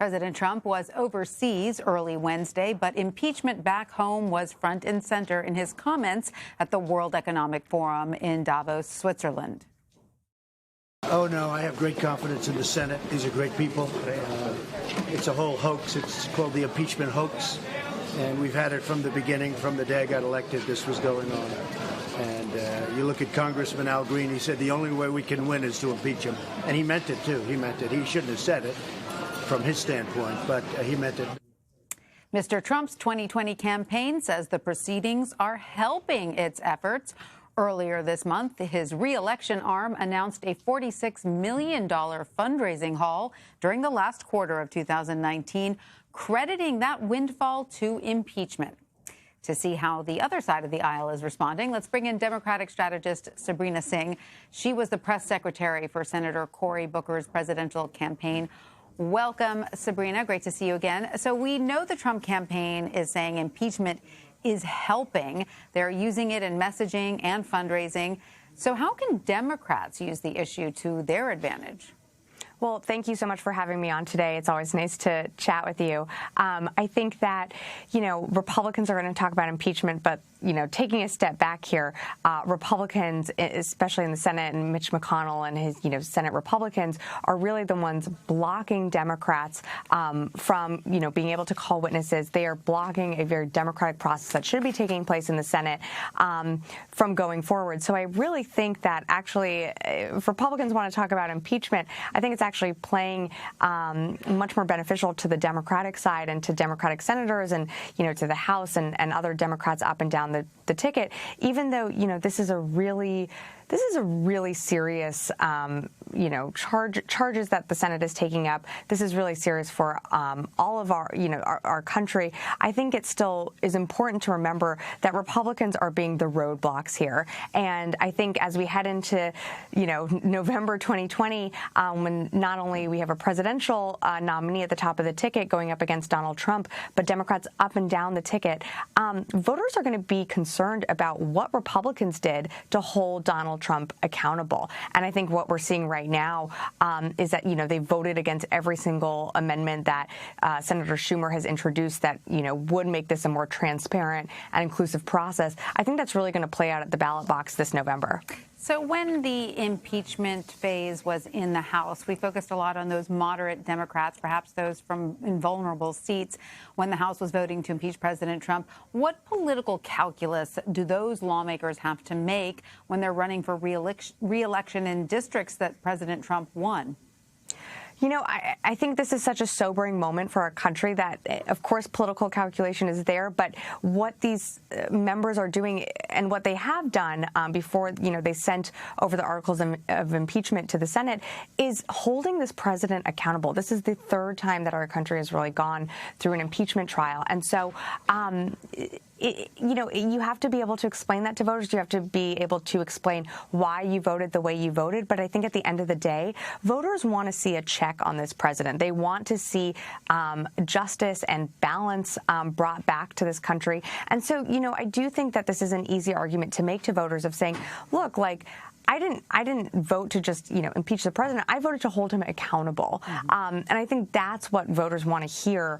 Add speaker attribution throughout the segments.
Speaker 1: President Trump was overseas early Wednesday, but impeachment back home was front and center in his comments at the World Economic Forum in Davos, Switzerland.
Speaker 2: Oh, no, I have great confidence in the Senate. These are great people. It's a whole hoax. It's called the impeachment hoax. And we've had it from the beginning, from the day I got elected, this was going on. And you look at Congressman Al Green, he said the only way we can win is to impeach him. And he meant it, too. He meant it. He shouldn't have said it from his standpoint, but he meant it.
Speaker 1: Mr. Trump's 2020 campaign says the proceedings are helping its efforts. Earlier this month, his re-election arm announced a $46 million fundraising haul during the last quarter of 2019, crediting that windfall to impeachment. To see how the other side of the aisle is responding, let's bring in Democratic strategist Sabrina Singh. She was the press secretary for Senator Cory Booker's presidential campaign. Welcome, Sabrina. Great to see you again. So we know the Trump campaign is saying impeachment is helping. They're using it in messaging and fundraising. So how can Democrats use the issue to their advantage?
Speaker 3: Well, thank you so much for having me on today. It's always nice to chat with you. I think that, Republicans are going to talk about impeachment, but, taking a step back here, Republicans, especially in the Senate, and Mitch McConnell and his, Senate Republicans are really the ones blocking Democrats from, being able to call witnesses. They are blocking a very democratic process that should be taking place in the Senate from going forward. So I really think that actually, if Republicans want to talk about impeachment, I think it's actually playing much more beneficial to the Democratic side and to Democratic senators and, to the House and other Democrats up and down the ticket, even though, this is a really serious, charges that the Senate is taking up. This is really serious for all of our country. I think it still is important to remember that Republicans are being the roadblocks here. And I think as we head into, November 2020, when not only we have a presidential nominee at the top of the ticket going up against Donald Trump, but Democrats up and down the ticket, voters are going to be concerned about what Republicans did to hold Donald Trump accountable. And I think what we're seeing right now is that, they voted against every single amendment that Senator Schumer has introduced that, would make this a more transparent and inclusive process. I think that's really going to play out at the ballot box this November.
Speaker 1: So when the impeachment phase was in the House, we focused a lot on those moderate Democrats, perhaps those from invulnerable seats, when the House was voting to impeach President Trump. What political calculus do those lawmakers have to make when they're running for re-election in districts that President Trump won?
Speaker 3: I think this is such a sobering moment for our country that, of course, political calculation is there. But what these members are doing and what they have done before, they sent over the articles of impeachment to the Senate is holding this president accountable. This is the third time that our country has really gone through an impeachment trial. And so, you have to be able to explain that to voters. You have to be able to explain why you voted the way you voted. But I think at the end of the day, voters want to see a check on this president. They want to see justice and balance brought back to this country. And so, I do think that this is an easy argument to make to voters of saying, look, I didn't vote to just, impeach the president. I voted to hold him accountable. Mm-hmm. And I think that's what voters want to hear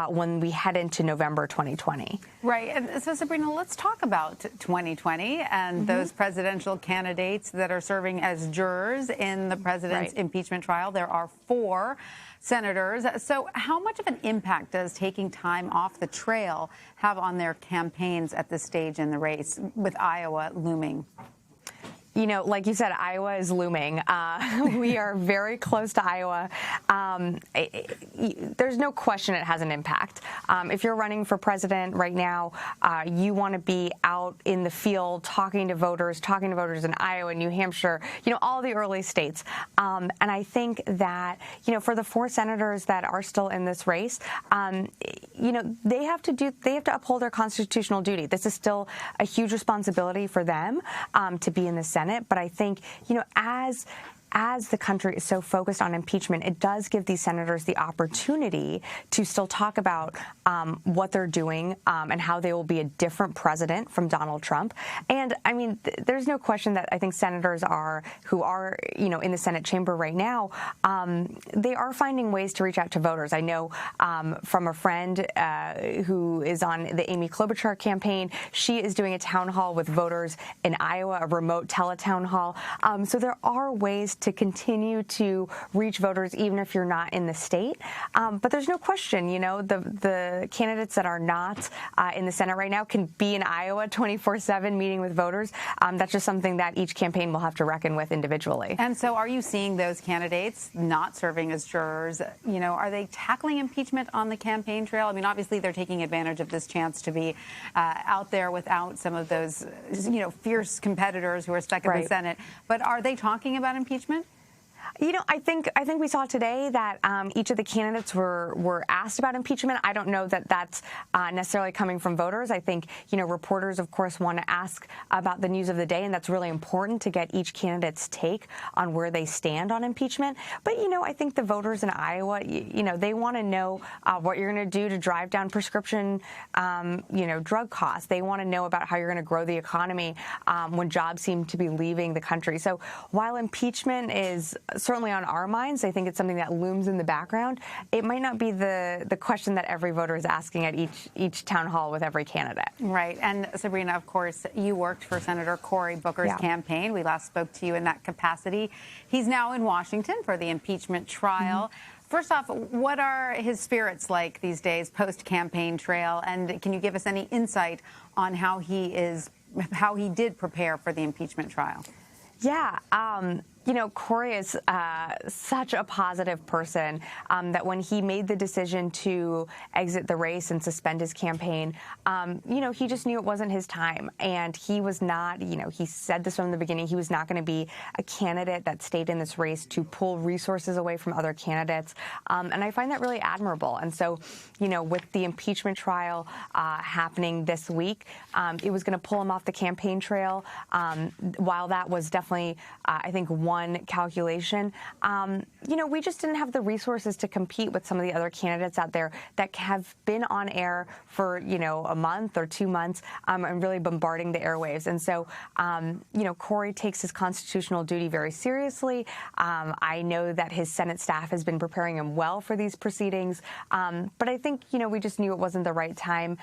Speaker 3: when we head into November 2020.
Speaker 1: Right. And so, Sabrina, let's talk about 2020 and those presidential candidates that are serving as jurors in the president's impeachment trial. There are 4 senators. So how much of an impact does taking time off the trail have on their campaigns at this stage in the race, with Iowa looming?
Speaker 3: Like you said, Iowa is looming. We are very close to Iowa. There's no question it has an impact. If you're running for president right now, you want to be out in the field talking to voters in Iowa, New Hampshire, all the early states. And I think that, for the 4 senators that are still in this race, they have to uphold their constitutional duty. This is still a huge responsibility for them to be in the Senate. But I think, as as the country is so focused on impeachment, it does give these senators the opportunity to still talk about what they're doing and how they will be a different president from Donald Trump. And I mean, there's no question that I think senators who are in the Senate chamber right now, they are finding ways to reach out to voters. I know from a friend who is on the Amy Klobuchar campaign, she is doing a town hall with voters in Iowa, a remote teletown hall. So there are ways to continue to reach voters even if you're not in the state. But there's no question, the candidates that are not in the Senate right now can be in Iowa 24/7 meeting with voters. That's just something that each campaign will have to reckon with individually.
Speaker 1: And so are you seeing those candidates not serving as jurors? Are they tackling impeachment on the campaign trail? I mean, obviously they're taking advantage of this chance to be out there without some of those, fierce competitors who are stuck in the Senate. But are they talking about impeachment?
Speaker 3: I think we saw today that each of the candidates were asked about impeachment. I don't know that that's necessarily coming from voters. I think, reporters, of course, want to ask about the news of the day, and that's really important to get each candidate's take on where they stand on impeachment. But, I think the voters in Iowa, they want to know what you're going to do to drive down prescription, drug costs. They want to know about how you're going to grow the economy when jobs seem to be leaving the country. So while impeachment is certainly on our minds, I think it's something that looms in the background. It might not be the question that every voter is asking at each town hall with every candidate.
Speaker 1: Right. And Sabrina, of course, you worked for Senator Cory Booker's campaign. We last spoke to you in that capacity. He's now in Washington for the impeachment trial. First off, what are his spirits like these days post-campaign trail? And can you give us any insight on how he did prepare for the impeachment trial?
Speaker 3: Yeah. Cory is such a positive person that when he made the decision to exit the race and suspend his campaign, he just knew it wasn't his time. And he was not, he said this from the beginning, he was not going to be a candidate that stayed in this race to pull resources away from other candidates. And I find that really admirable. And so, with the impeachment trial happening this week, it was going to pull him off the campaign trail. While that was definitely, I think, one calculation, we just didn't have the resources to compete with some of the other candidates out there that have been on air for, a month or 2 months and really bombarding the airwaves. And so, Cory takes his constitutional duty very seriously. I know that his Senate staff has been preparing him well for these proceedings. But I think, we just knew it wasn't the right time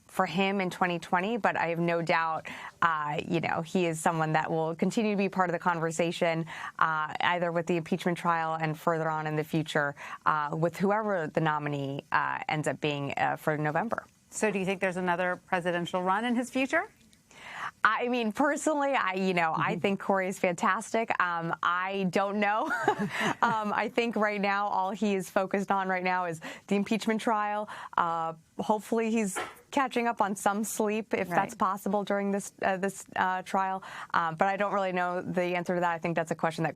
Speaker 3: for him in 2020, but I have no doubt, he is someone that will continue to be part of the conversation, either with the impeachment trial and further on in the future with whoever the nominee ends up being for November.
Speaker 1: So do you think there's another presidential run in his future?
Speaker 3: I mean, personally, I think Cory is fantastic. I don't know. I think right now, all he is focused on right now is the impeachment trial. Hopefully he's catching up on some sleep, if that's possible during this trial. But I don't really know the answer to that. I think that's a question that